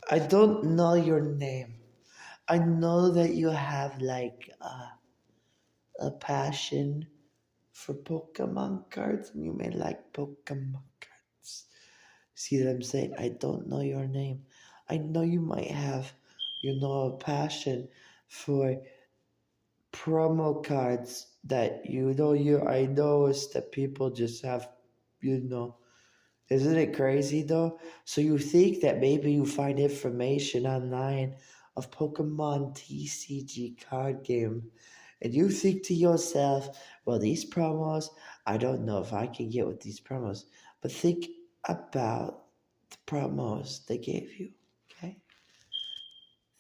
I don't know your name. I know that you have like a passion for Pokemon cards and you may like Pokemon cards. See what I'm saying? I don't know your name. I know you might have, a passion for promo cards that I know is that people just have, you know. Isn't it crazy though? So you think that maybe you find information online of Pokemon TCG card game, and you think to yourself, well, these promos, I don't know if I can get with these promos, but think about the promos they gave you, okay?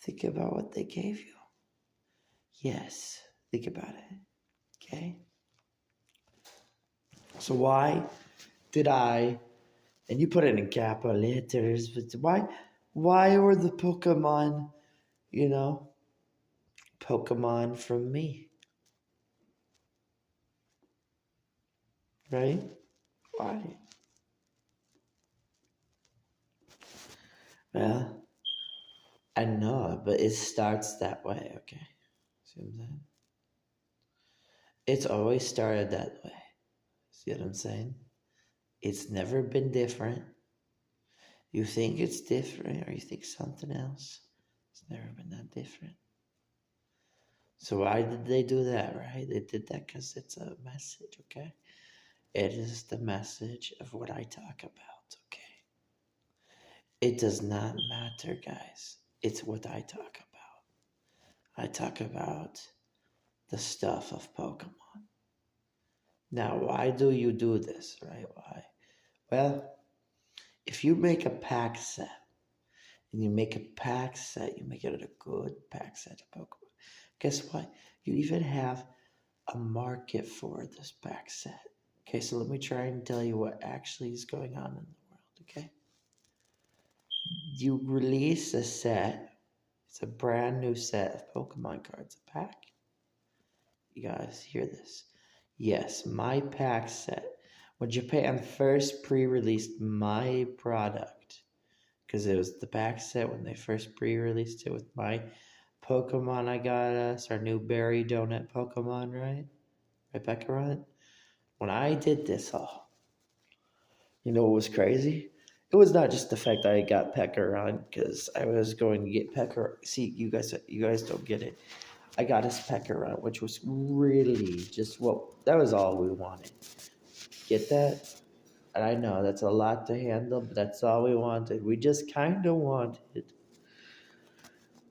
Think about what they gave you. Yes, think about it, okay? So did I and you put it in capital letters, but why were the Pokemon, you know, Pokemon from me, right? Why? Well, I know, but it starts that way, okay? See what I'm saying? It's always started that way. See what I'm saying? It's never been different. You think it's different or you think something else. It's never been that different. So why did they do that, right? They did that because it's a message, okay? It is the message of what I talk about, okay? It does not matter, guys. It's what I talk about. I talk about the stuff of Pokemon. Now, why do you do this, right? Why? Well, if you make a pack set, and you make a pack set, you make it a good pack set of Pokemon. Guess what? You even have a market for this pack set. Okay, so let me try and tell you what actually is going on in the world, okay? You release a set. It's a brand new set of Pokemon cards, a pack. You guys hear this? Yes, my pack set. When Japan first pre-released my product, because it was the pack set when they first pre-released it with my Pokemon I got us, our new berry donut Pokemon, right? Right back around. When I did this all, you know what was crazy? It was not just the fact that I got Pecker on because I was going to get Pecker. See, you guys don't get it. I got his Pecker on, which was really just that was all we wanted. Get that? And I know that's a lot to handle, but that's all we wanted. We just kind of wanted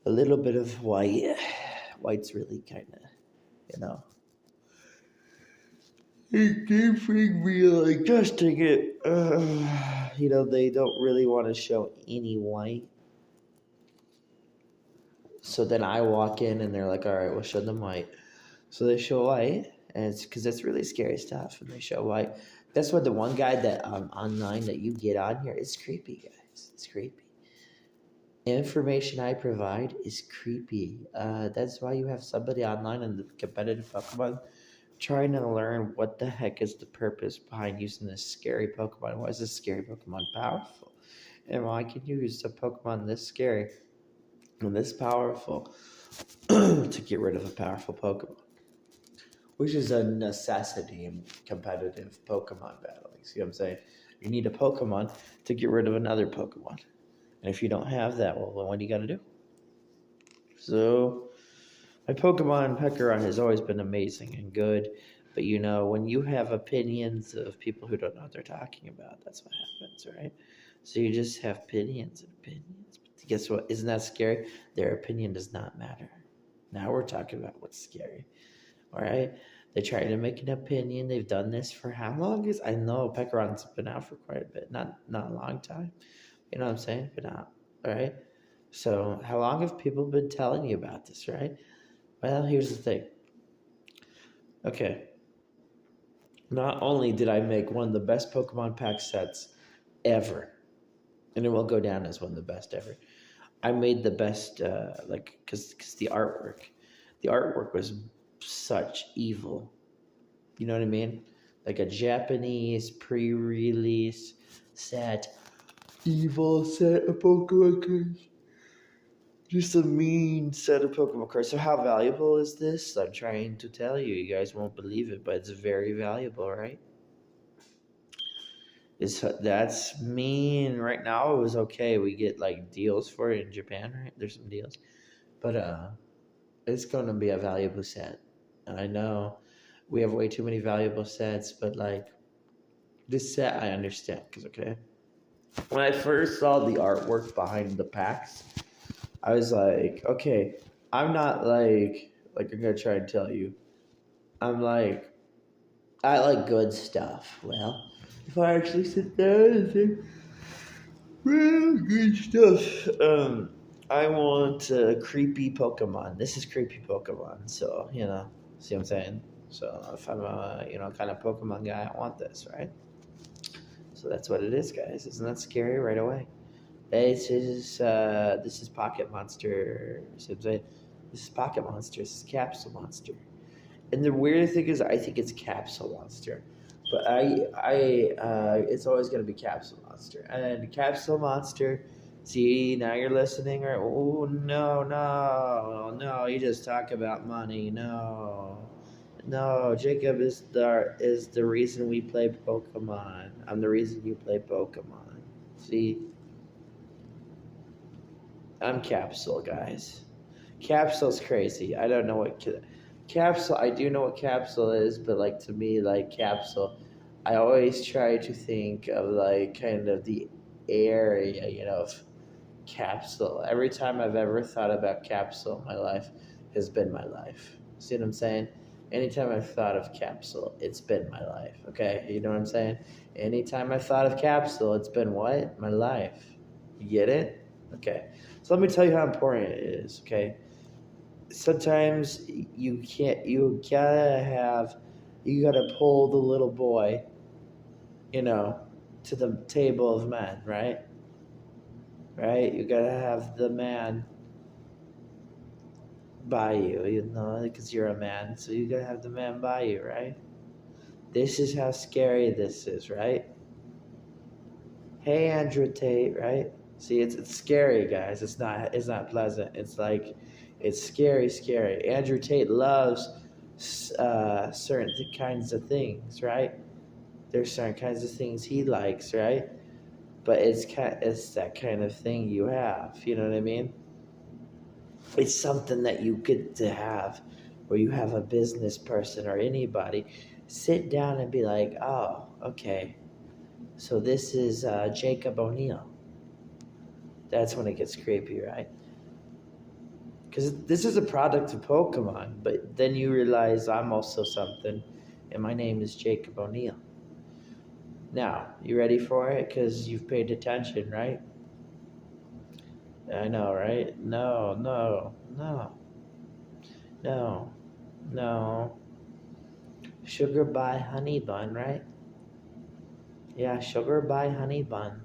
a little bit of white. White's really kind of, you know. It keeps me like adjusting it. They don't really want to show any white. So then I walk in and they're like, all right, we'll show them white. So they show white, and it's because it's really scary stuff when they show white. That's what the one guy that online that you get on here is creepy, guys. It's creepy. Information I provide is creepy. That's why you have somebody online in the competitive Pokemon trying to learn what the heck is the purpose behind using this scary Pokemon. Why is this scary Pokemon powerful? And why can you use a Pokemon this scary and this powerful to get rid of a powerful Pokemon? Which is a necessity in competitive Pokemon battling. See what I'm saying? You need a Pokemon to get rid of another Pokemon. And if you don't have that, well, then what do you got to do? So, my Pokemon Pekkaron has always been amazing and good. But when you have opinions of people who don't know what they're talking about, that's what happens, right? So you just have opinions and opinions. But guess what? Isn't that scary? Their opinion does not matter. Now we're talking about what's scary. All right. They try to make an opinion. They've done this for how long? I know Pekkaron's been out for quite a bit. Not a long time. You know what I'm saying? Been out. All right. So how long have people been telling you about this, right? Well, here's the thing. Okay. Not only did I make one of the best Pokemon pack sets ever, and it will go down as one of the best ever. I made the best, because the artwork was such evil. You know what I mean? Like a Japanese pre-release set, evil set of Pokemon cards. Just a mean set of Pokemon cards. So how valuable is this? I'm trying to tell you. You guys won't believe it, but it's very valuable, right? That's mean. Right now it was okay. We get like deals for it in Japan, right? There's some deals. But it's gonna be a valuable set. And I know we have way too many valuable sets, but like this set I understand, cause okay. When I first saw the artwork behind the packs, I was like, okay, I'm not like I'm gonna try and tell you. I'm like I like good stuff. Well, if I actually sit there and think, well, good stuff. I want creepy Pokemon. This is creepy Pokemon, so see what I'm saying. So if I'm a kind of Pokemon guy, I want this, right? So that's what it is, guys. Isn't that scary right away? This is Pocket Monster. See what I'm saying? This is Pocket Monster. This is Capsule Monster. And the weird thing is, I think it's Capsule Monster, but it's always gonna be Capsule Monster. And Capsule Monster, see, now you're listening, right? Oh no, no, no! You just talk about money. No, no. Jacob is the reason we play Pokemon. I'm the reason you play Pokemon. See, I'm Capsule, guys. Capsule's crazy. I don't know what capsule. I do know what capsule is, but like to me, like capsule, I always try to think of like kind of the area, of capsule. Every time I've ever thought about capsule, my life has been my life. See what I'm saying? Anytime I've thought of capsule, it's been my life. Okay, you know what I'm saying? Anytime I've thought of capsule, it's been what? My life. You get it? Okay. So let me tell you how important it is. Okay, sometimes you gotta pull the little boy, you know, to the table of men, right, you gotta have the man by you, because you're a man, so you gotta have the man by you, right? This is how scary this is, right? Hey, Andrew Tate, right? See, it's scary, guys. It's not pleasant. It's like it's scary. Andrew Tate loves certain kinds of things, right? There's certain kinds of things he likes, right? But it's that kind of thing you have. You know what I mean? It's something that you get to have, where you have a business person or anybody sit down and be like, oh, okay, so this is Jacob O'Neill. That's when it gets creepy, right? Because this is a product of Pokemon, but then you realize I'm also something, and my name is Jacob O'Neill. Now, you ready for it? Because you've paid attention, right? I know, right? No, no, no, no, no. Sugar by honey bun, right? Yeah, sugar by honey bun.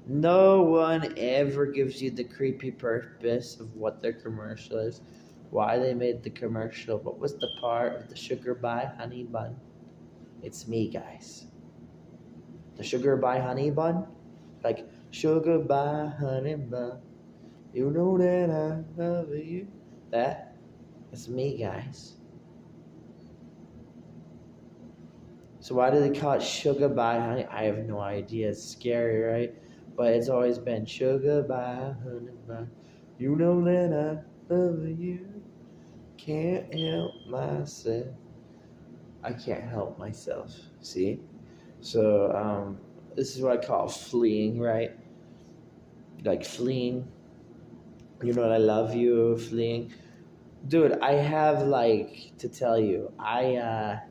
No one ever gives you the creepy purpose of what their commercial is, why they made the commercial, what was the part of the sugar by honey bun. It's me, guys. The sugar by honey bun? Like, sugar by honey bun. You know that I love you. That's me, guys. So why do they call it sugar by honey? I have no idea. It's scary, right? But it's always been sugar by honey bun. You know that I love you. Can't help myself. I can't help myself. See? So this is what I call fleeing, right? Like fleeing. You know what I love you, fleeing. Dude, I have like to tell you, I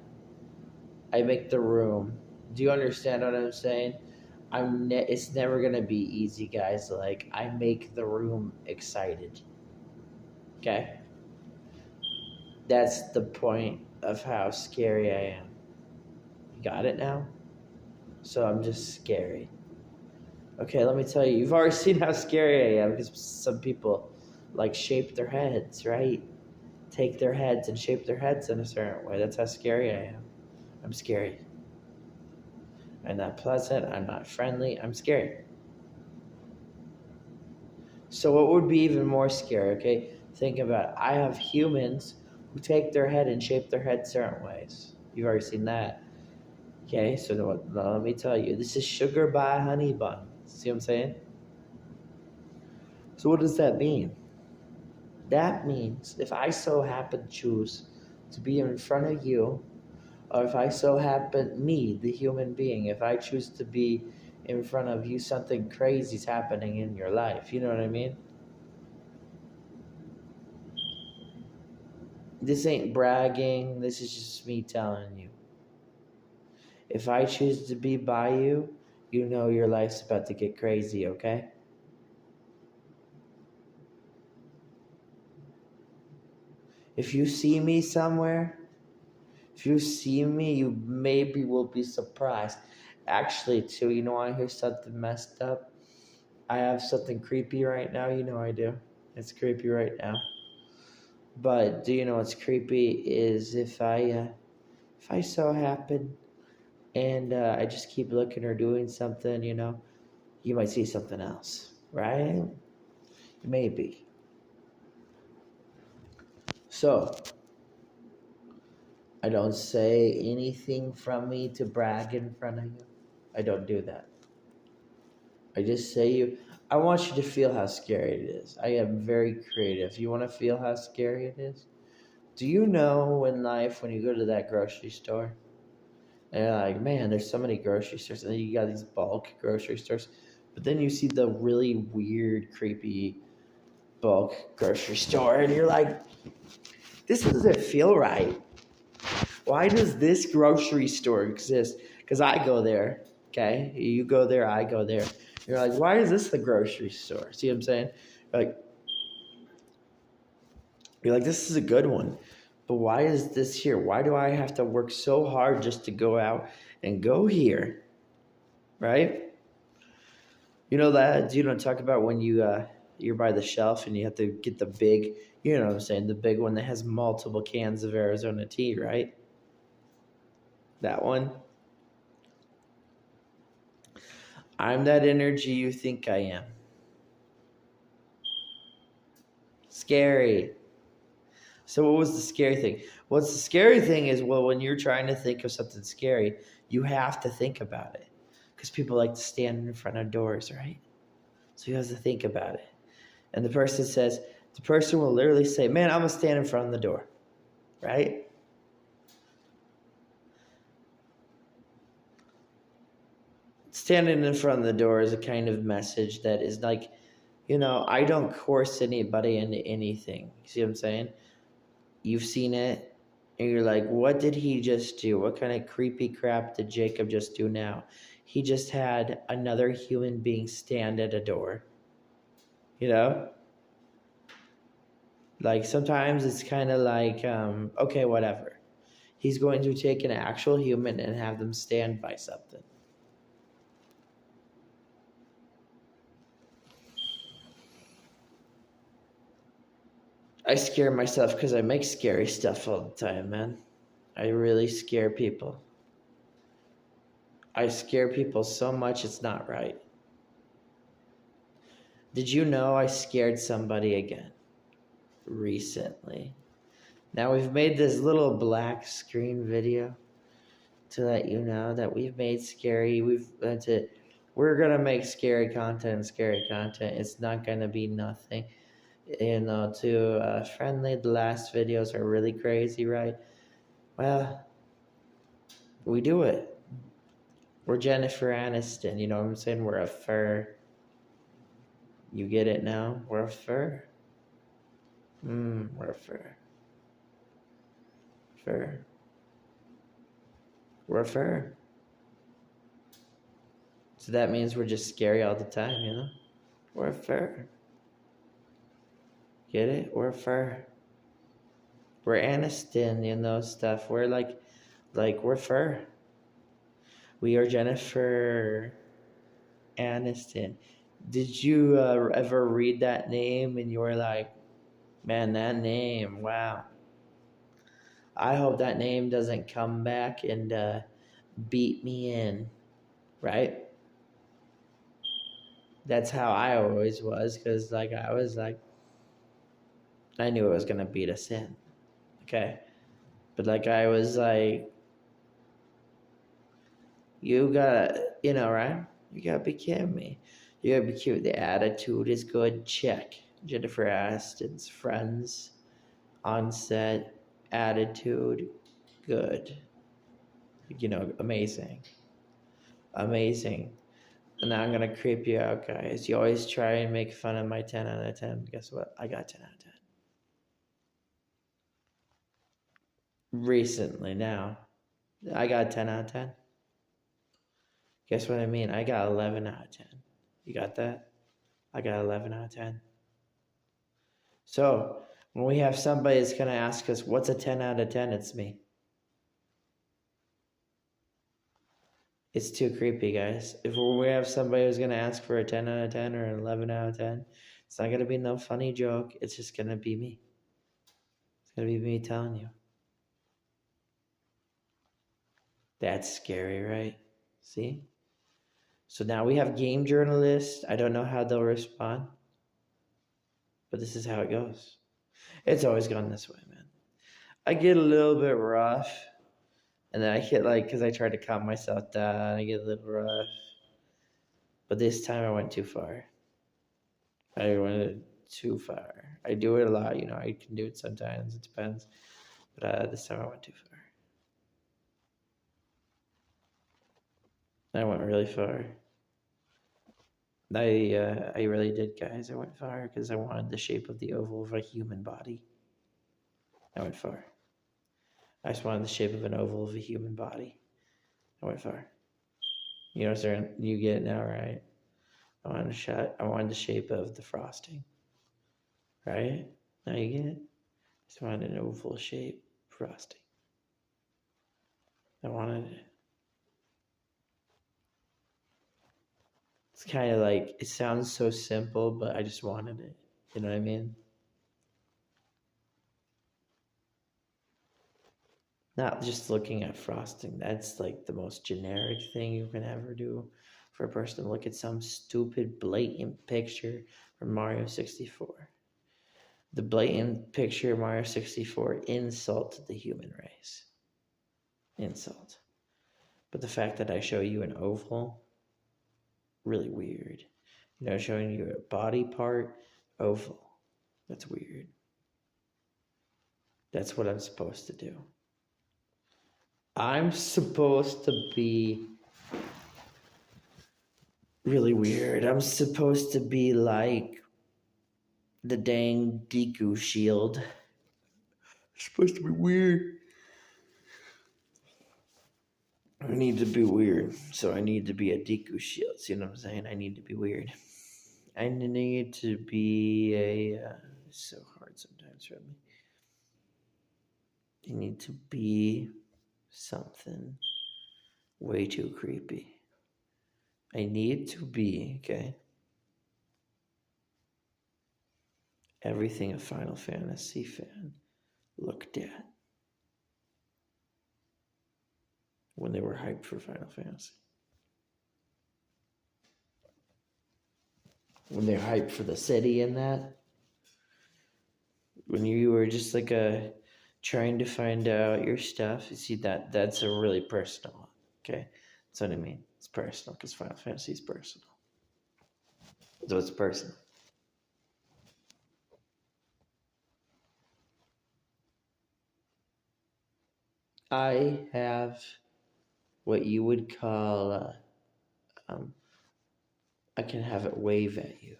make the room. Do you understand what I'm saying? It's never gonna be easy, guys. Like I make the room excited. Okay? That's the point of how scary I am. You got it now? So I'm just scary. Okay, let me tell you. You've already seen how scary I am because some people like shape their heads, right? Take their heads and shape their heads in a certain way. That's how scary I am. I'm scary. I'm not pleasant. I'm not friendly. I'm scary. So what would be even more scary, okay? Think about it. I have humans who take their head and shape their head certain ways. You've already seen that. Okay, so now let me tell you. This is sugar by honey bun. See what I'm saying? So what does that mean? That means if I so happen to choose to be in front of you, or if I so happen, me, the human being, if I choose to be in front of you, something crazy is happening in your life. You know what I mean? This ain't bragging. This is just me telling you. If I choose to be by you, you know your life's about to get crazy, okay? If you see me somewhere, if you see me, you maybe will be surprised. Actually, too, you know, I hear something messed up. I have something creepy right now. You know I do. It's creepy right now. But do you know what's creepy is if I so happen and I just keep looking or doing something, you know, you might see something else, right? Maybe. So I don't say anything from me to brag in front of you. I don't do that. I just say you. I want you to feel how scary it is. I am very creative. You want to feel how scary it is? Do you know in life when you go to that grocery store and you're like, man, there's so many grocery stores, and then you got these bulk grocery stores, but then you see the really weird, creepy bulk grocery store, and you're like, this doesn't feel right. Why does this grocery store exist? Because I go there, okay? You go there, I go there. You're like, why is this the grocery store? See what I'm saying? Like, you're like, this is a good one, but why is this here? Why do I have to work so hard just to go out and go here, right? You know that? You don't talk about when you're by the shelf and you have to get the big, you know what I'm saying, the big one that has multiple cans of Arizona tea, right? That one. I'm that energy you think I am. Scary. So what was the scary thing? What's the scary thing is, well, when you're trying to think of something scary, you have to think about it. Because people like to stand in front of doors, right? So you have to think about it. And the person will literally say, man, I'm going to stand in front of the door, right? Standing in front of the door is a kind of message that is like, you know, I don't coerce anybody into anything. You see what I'm saying? You've seen it, and you're like, what did he just do? What kind of creepy crap did Jacob just do now? He just had another human being stand at a door. You know? Like, sometimes it's kind of like, okay, whatever. He's going to take an actual human and have them stand by something. I scare myself because I make scary stuff all the time, man. I really scare people. I scare people so much it's not right. Did you know I scared somebody again recently? Now we've made this little black screen video to let you know that we've made scary. We're gonna make scary content. Scary content. It's not gonna be nothing. You know, too friendly. The last videos are really crazy, right? Well, we do it. We're Jennifer Aniston. You know what I'm saying? We're a fur. You get it now? We're a fur. We're a fur. Fur. We're a fur. So that means we're just scary all the time, you know? We're a fur. Get it? We're a fur. We're Aniston, you know, stuff. We're like we're fur. We are Jennifer Aniston. Did you ever read that name and you were like, man, that name, wow. I hope that name doesn't come back and beat me in, right? That's how I always was, because like I was like, I knew it was gonna beat us in. Okay. But like I was like, you gotta, right? You gotta be kidding me. You gotta be cute. The attitude is good. Check. Jennifer Aniston's friends on set, attitude, good. Amazing. Amazing. And now I'm gonna creep you out, guys. You always try and make fun of my 10 out of 10. Guess what? I got 10 out of 10. Recently, now. I got 10 out of 10. Guess what I mean? I got 11 out of 10. You got that? I got 11 out of 10. So, when we have somebody that's going to ask us, what's a 10 out of 10? It's me. It's too creepy, guys. If we have somebody who's going to ask for a 10 out of 10 or an 11 out of 10, it's not going to be no funny joke. It's just going to be me. It's going to be me telling you. That's scary, right? See? So now we have game journalists. I don't know how they'll respond, but this is how it goes. It's always gone this way, man. I get a little bit rough, and then I get because I try to calm myself down, I get a little rough. But this time I went too far. I went too far. I do it a lot, I can do it sometimes, it depends. But this time I went too far. I went really far. I really did, guys. I went far because I wanted the shape of the oval of a human body. I went far. I just wanted the shape of an oval of a human body. I went far. You know, sir, you get it now, right? I wanted the shape of the frosting. Right? Now you get it? I just wanted an oval shape frosting. I wanted it. It's kind of like, it sounds so simple, but I just wanted it. You know what I mean? Not just looking at frosting. That's like the most generic thing you can ever do for a person to look at some stupid, blatant picture from Mario 64. The blatant picture of Mario 64 insulted the human race. Insult. But the fact that I show you an oval, really weird. Showing you a body part, oval. That's weird. That's what I'm supposed to do. I'm supposed to be really weird. I'm supposed to be like the dang Deku shield. It's supposed to be weird. I need to be weird, so I need to be a Deku shield. See what I'm saying? I need to be weird. I need to be it's so hard sometimes for me. I need to be something way too creepy. I need to be, okay, everything a Final Fantasy fan looked at when they were hyped for Final Fantasy. When they're hyped for the city and that. When you were just like trying to find out your stuff, you see that's a really personal one, okay? That's what I mean. It's personal because Final Fantasy is personal. So it's personal. I have what you would call, I can have it wave at you,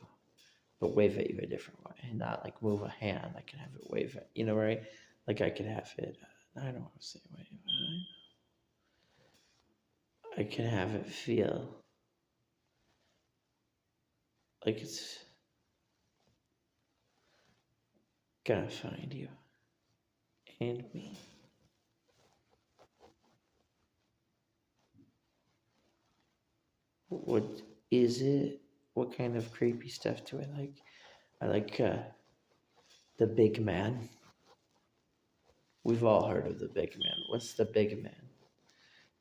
but wave at you a different way, not like move a hand. I can have it wave at, right? Like I can have it, I don't want to say wave. I can have it feel like it's gonna find you and me. What is it? What kind of creepy stuff do I like? I like the big man. We've all heard of the big man. What's the big man?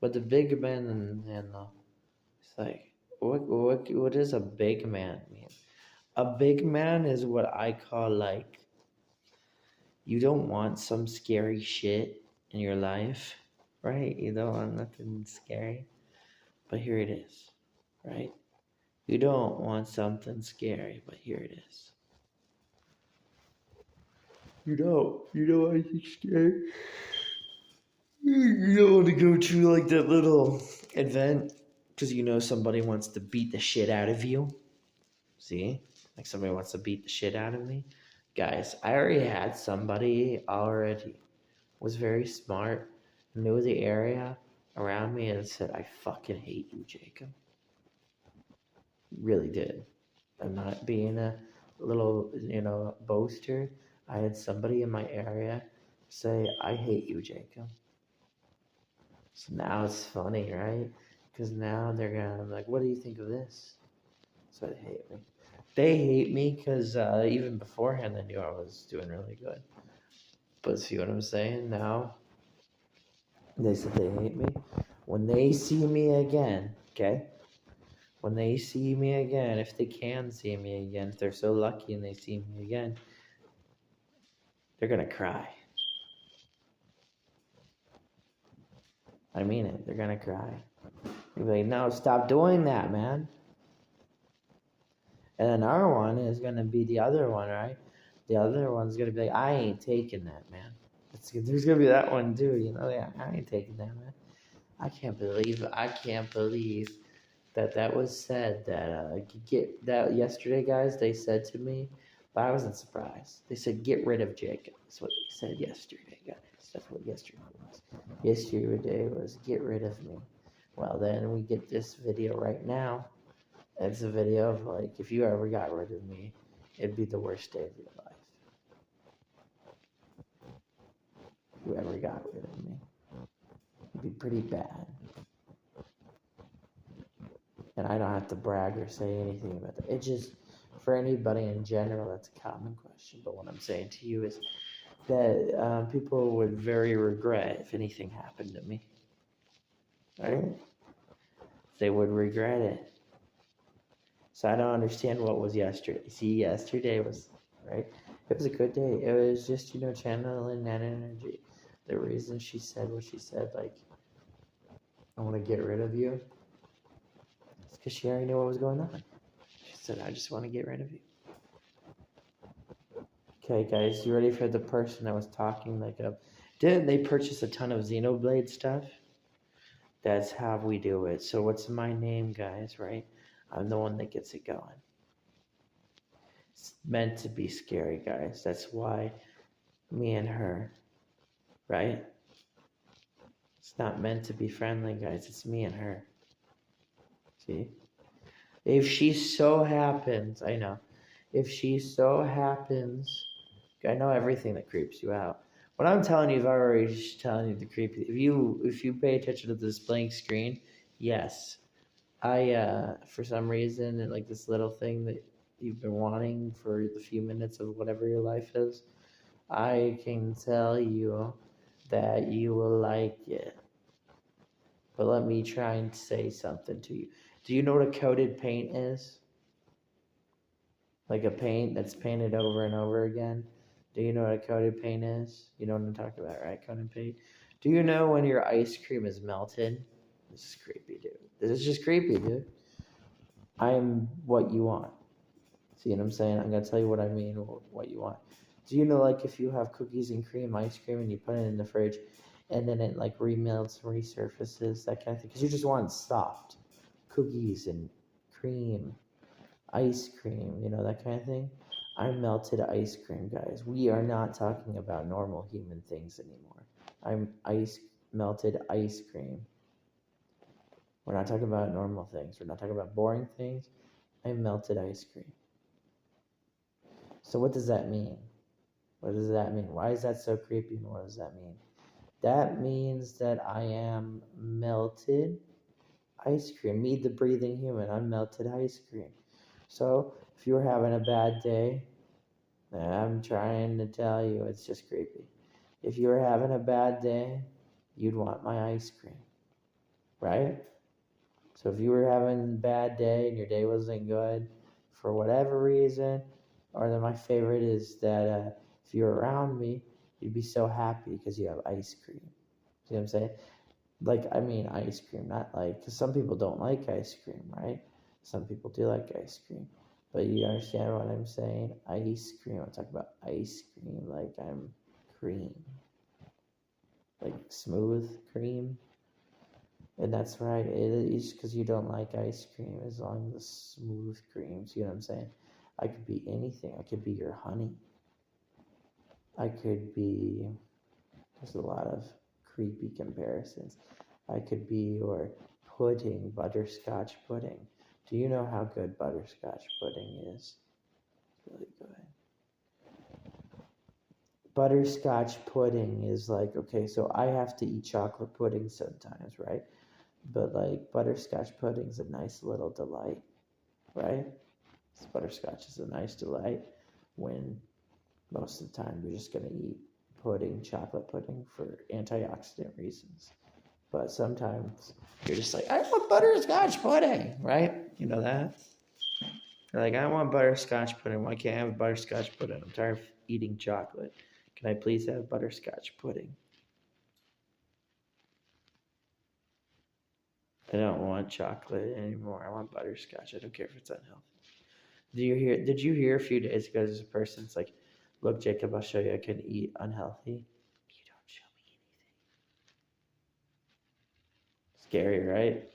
But the big man and it's like, what does a big man mean? A big man is what I call like, you don't want some scary shit in your life, right? You don't want nothing scary, but here it is, right? You don't want something scary, but here it is. You don't want anything scary. You don't want to go to like that little event because you know somebody wants to beat the shit out of you. See? Like somebody wants to beat the shit out of me. Guys, I already had somebody already. Was very smart, knew the area around me, and said, I fucking hate you, Jacob. Really did. I'm not being a little, boaster. I had somebody in my area say, I hate you, Jacob. So now it's funny, right? Because now they're gonna be like, what do you think of this? So they hate me. They hate me because even beforehand they knew I was doing really good. But see what I'm saying? Now they said they hate me. When they see me again, okay? When they see me again, if they can see me again, if they're so lucky and they see me again, they're gonna cry. I mean it. They're gonna cry. They'll be like, no, stop doing that, man. And then our one is gonna be the other one, right? The other one's gonna be like, I ain't taking that, man. There's gonna be that one too, Yeah, I ain't taking that, man. I can't believe that was said that get that yesterday, guys. They said to me, but I wasn't surprised. They said get rid of Jacob. That's what they said yesterday, guys. That's what yesterday was. Yesterday was get rid of me. Well, then we get this video right now. It's a video of like, if you ever got rid of me, it'd be the worst day of your life. If you ever got rid of me, it'd be pretty bad. And I don't have to brag or say anything about that. It just, for anybody in general, that's a common question. But what I'm saying to you is that people would very regret if anything happened to me. Right? They would regret it. So I don't understand what was yesterday. See, yesterday was, right? It was a good day. It was just, channeling that energy. The reason she said what she said, like, I want to get rid of you, it's because she already knew what was going on. She said, I just want to get rid of you. Okay, guys, you ready for the person that was talking? Didn't they purchase a ton of Xenoblade stuff? That's how we do it. So what's my name, guys, right? I'm the one that gets it going. It's meant to be scary, guys. That's why me and her, right? It's not meant to be friendly, guys. It's me and her. See? If she so happens, I know. If she so happens, I know everything that creeps you out. What I'm telling you is already telling you the creepy. If you pay attention to this blank screen, yes, I for some reason like this little thing that you've been wanting for the few minutes of whatever your life is, I can tell you that you will like it. But let me try and say something to you. Do you know what a coated paint is? Like a paint that's painted over and over again. Do you know what a coated paint is? You know what I'm talking about, right? Coated paint. Do you know when your ice cream is melted? This is creepy, dude. This is just creepy, dude. I'm what you want. See what I'm saying? I'm going to tell you what I mean, what you want. Do you know, like, if you have cookies and cream ice cream and you put it in the fridge and then it, like, remelts, resurfaces, that kind of thing? Because you just want soft cookies and cream, ice cream, that kind of thing. I'm melted ice cream, guys. We are not talking about normal human things anymore. I'm melted ice cream. We're not talking about normal things. We're not talking about boring things. I'm melted ice cream. So what does that mean? What does that mean? Why is that so creepy? And what does that mean? That means that I am melted ice cream. Me, the breathing human. I'm melted ice cream. So if you're having a bad day, I'm trying to tell you, it's just creepy. If you were having a bad day, you'd want my ice cream, right? So if you were having a bad day and your day wasn't good for whatever reason, or then my favorite is that if you're around me, you'd be so happy because you have ice cream. See what I'm saying? Like, I mean, ice cream, not like, because some people don't like ice cream, right? Some people do like ice cream. But you understand what I'm saying? Ice cream. I'm talking about ice cream like I'm cream. Like smooth cream. And that's right. It is because you don't like ice cream as long as it's smooth cream. See what I'm saying? I could be anything. I could be your honey. I could be, there's a lot of creepy comparisons. I could be your pudding, butterscotch pudding. Do you know how good butterscotch pudding is? It's really good. Butterscotch pudding is like, okay, so I have to eat chocolate pudding sometimes, right? But like butterscotch pudding is a nice little delight, right? Butterscotch is a nice delight when most of the time you're just going to eat pudding, chocolate pudding for antioxidant reasons. But sometimes you're just like, I want butterscotch pudding, right? You know that? You're like, I want butterscotch pudding. Why can't I have butterscotch pudding? I'm tired of eating chocolate. Can I please have butterscotch pudding? I don't want chocolate anymore. I want butterscotch. I don't care if it's unhealthy. Did you hear a few days ago there's a person's like, look, Jacob, I'll show you I can eat unhealthy. You don't show me anything. Scary, right?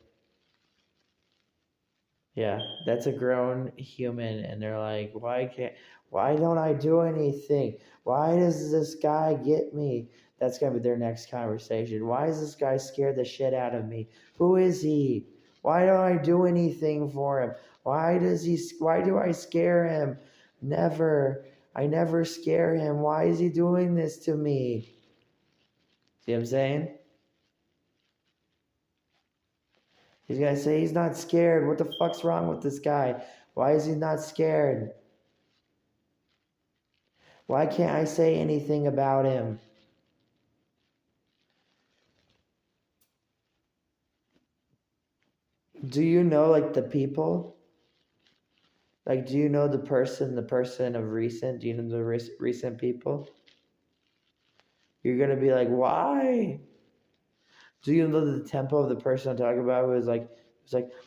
Yeah, that's a grown human, and they're like, why don't I do anything? Why does this guy get me? That's gonna be their next conversation. Why is this guy scared the shit out of me? Who is he? Why don't I do anything for him? Why do I scare him? Never. I never scare him. Why is he doing this to me? See what I'm saying? He's gonna say he's not scared. What the fuck's wrong with this guy? Why is he not scared? Why can't I say anything about him? Do you know like the people? Like, do you know the person of recent? Do you know the recent people? You're gonna be like, why? Do you know the tempo of the person I'm talking about who is like,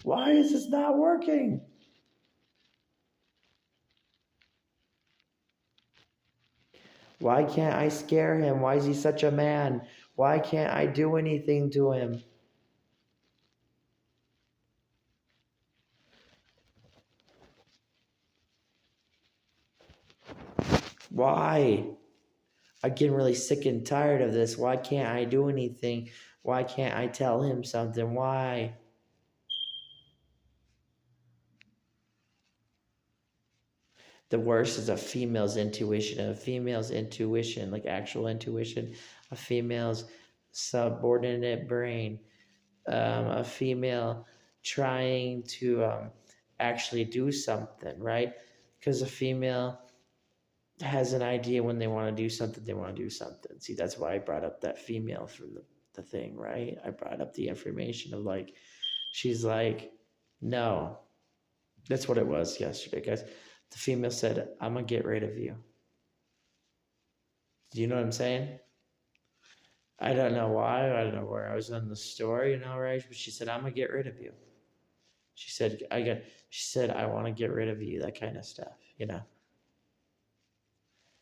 why is this not working? Why can't I scare him? Why is he such a man? Why can't I do anything to him? Why? I'm getting really sick and tired of this. Why can't I do anything? Why can't I tell him something? Why? The worst is a female's intuition. A female's intuition, like actual intuition, a female's subordinate brain, a female trying to actually do something, right? Because a female has an idea when they want to do something, they want to do something. See, that's why I brought up that female from the thing, right? I brought up the information of like, she's like, no. That's what it was yesterday, guys. The female said, I'm going to get rid of you. Do you know what I'm saying? I don't know why. I don't know where I was in the story, right? But she said, I'm going to get rid of you. She said, I want to get rid of you, that kind of stuff.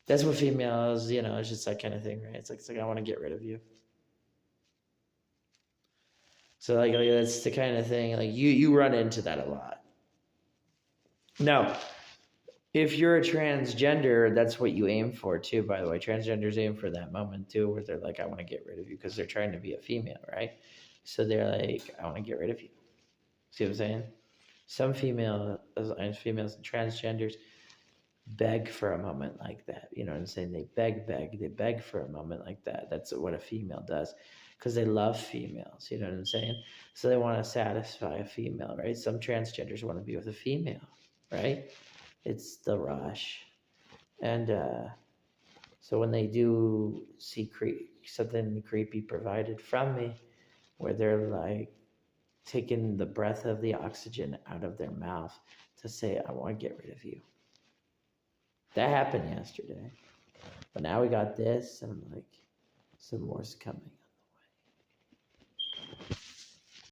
That's what females, it's just that kind of thing, right? It's like I want to get rid of you. So like that's the kind of thing, like you run into that a lot. Now, if you're a transgender, that's what you aim for too, by the way. Transgenders aim for that moment too, where they're like, I want to get rid of you, because they're trying to be a female, right? So they're like, I want to get rid of you. See what I'm saying? Some females and transgenders beg for a moment like that. You know what I'm saying? They beg for a moment like that. That's what a female does, because they love females. You know what I'm saying? So they want to satisfy a female, right? Some transgenders want to be with a female, right? It's the rush. And so when they do see something creepy provided from me, where they're like, taken the breath of the oxygen out of their mouth to say, I want to get rid of you. That happened yesterday. But now we got this, and I'm like, some more's coming.